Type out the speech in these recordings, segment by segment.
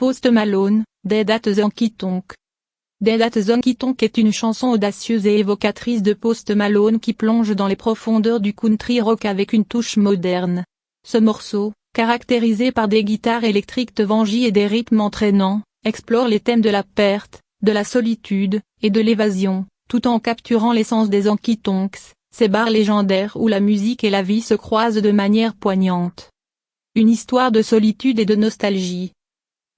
Post Malone, Dead at the Honky Tonk. Dead at the Honky Tonk est une chanson audacieuse et évocatrice de Post Malone qui plonge dans les profondeurs du country rock avec une touche moderne. Ce morceau, caractérisé par des guitares électriques Vangie et des rythmes entraînants, explore les thèmes de la perte, de la solitude, et de l'évasion, tout en capturant l'essence des honky tonks, ces bars légendaires où la musique et la vie se croisent de manière poignante. Une histoire de solitude et de nostalgie.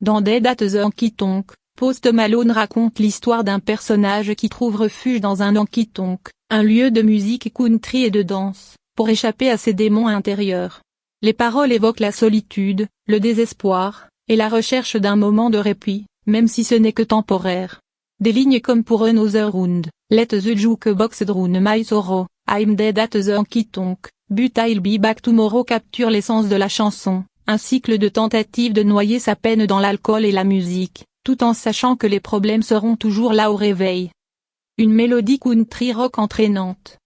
Dans Dead at the Honky Tonk, Post Malone raconte l'histoire d'un personnage qui trouve refuge dans un honky tonk, un lieu de musique country et de danse, pour échapper à ses démons intérieurs. Les paroles évoquent la solitude, le désespoir, et la recherche d'un moment de répit, même si ce n'est que temporaire. Des lignes comme pour Another Round, Let the Jukebox drown my sorrow, I'm dead at the honky tonk, but I'll be back tomorrow capturent l'essence de la chanson, un cycle de tentatives de noyer sa peine dans l'alcool et la musique, tout en sachant que les problèmes seront toujours là au réveil. Une mélodie country rock entraînante.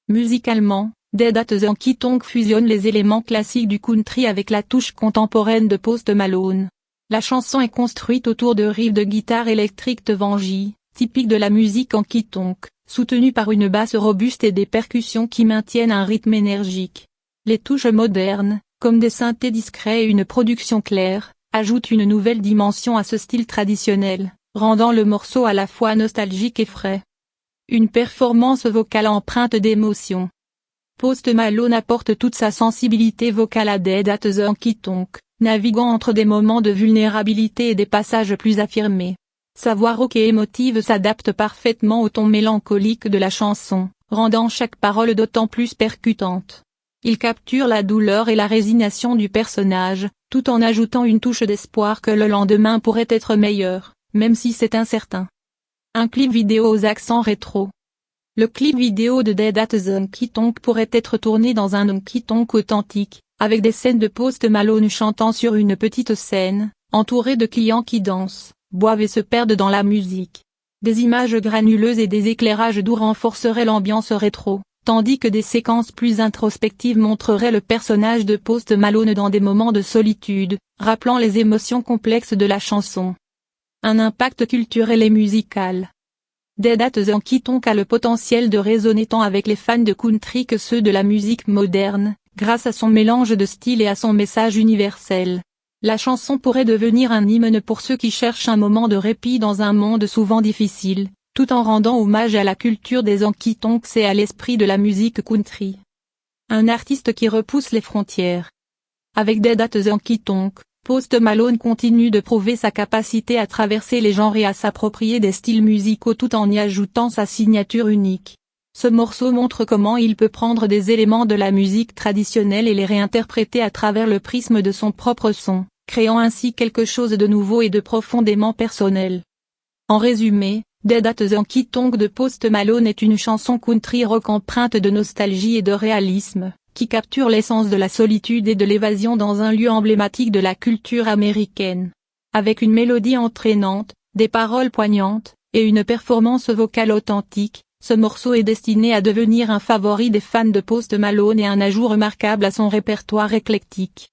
Musicalement, Dead at the Honky Tonk fusionne les éléments classiques du country avec la touche contemporaine de Post Malone. La chanson est construite autour de riffs de guitare électrique Vangie, typiques de la musique honky tonk, soutenue par une basse robuste et des percussions qui maintiennent un rythme énergique. Les touches modernes, comme des synthés discrets et une production claire, ajoutent une nouvelle dimension à ce style traditionnel, rendant le morceau à la fois nostalgique et frais. Une performance vocale empreinte d'émotion. Post Malone apporte toute sa sensibilité vocale à Dead at the Honky Tonk, naviguant entre des moments de vulnérabilité et des passages plus affirmés. Sa voix rauque et émotive s'adapte parfaitement au ton mélancolique de la chanson, rendant chaque parole d'autant plus percutante. Il capture la douleur et la résignation du personnage, tout en ajoutant une touche d'espoir que le lendemain pourrait être meilleur, même si c'est incertain. Un clip vidéo aux accents rétro. Le clip vidéo de Dead at the Honky Tonk pourrait être tourné dans un honky tonk authentique, avec des scènes de Post Malone chantant sur une petite scène, entouré de clients qui dansent, boivent et se perdent dans la musique. Des images granuleuses et des éclairages doux renforceraient l'ambiance rétro, tandis que des séquences plus introspectives montreraient le personnage de Post Malone dans des moments de solitude, rappelant les émotions complexes de la chanson. Un impact culturel et musical. Dead at the Honky Tonk a le potentiel de résonner tant avec les fans de country que ceux de la musique moderne, grâce à son mélange de styles et à son message universel. La chanson pourrait devenir un hymne pour ceux qui cherchent un moment de répit dans un monde souvent difficile, tout en rendant hommage à la culture des honky tonks et à l'esprit de la musique country. Un artiste qui repousse les frontières. Avec Dead at the Honky Tonk, Post Malone continue de prouver sa capacité à traverser les genres et à s'approprier des styles musicaux tout en y ajoutant sa signature unique. Ce morceau montre comment il peut prendre des éléments de la musique traditionnelle et les réinterpréter à travers le prisme de son propre son, créant ainsi quelque chose de nouveau et de profondément personnel. En résumé, Dead at the Honky Tonk de Post Malone est une chanson country rock empreinte de nostalgie et de réalisme, qui capture l'essence de la solitude et de l'évasion dans un lieu emblématique de la culture américaine. Avec une mélodie entraînante, des paroles poignantes, et une performance vocale authentique, ce morceau est destiné à devenir un favori des fans de Post Malone et un ajout remarquable à son répertoire éclectique.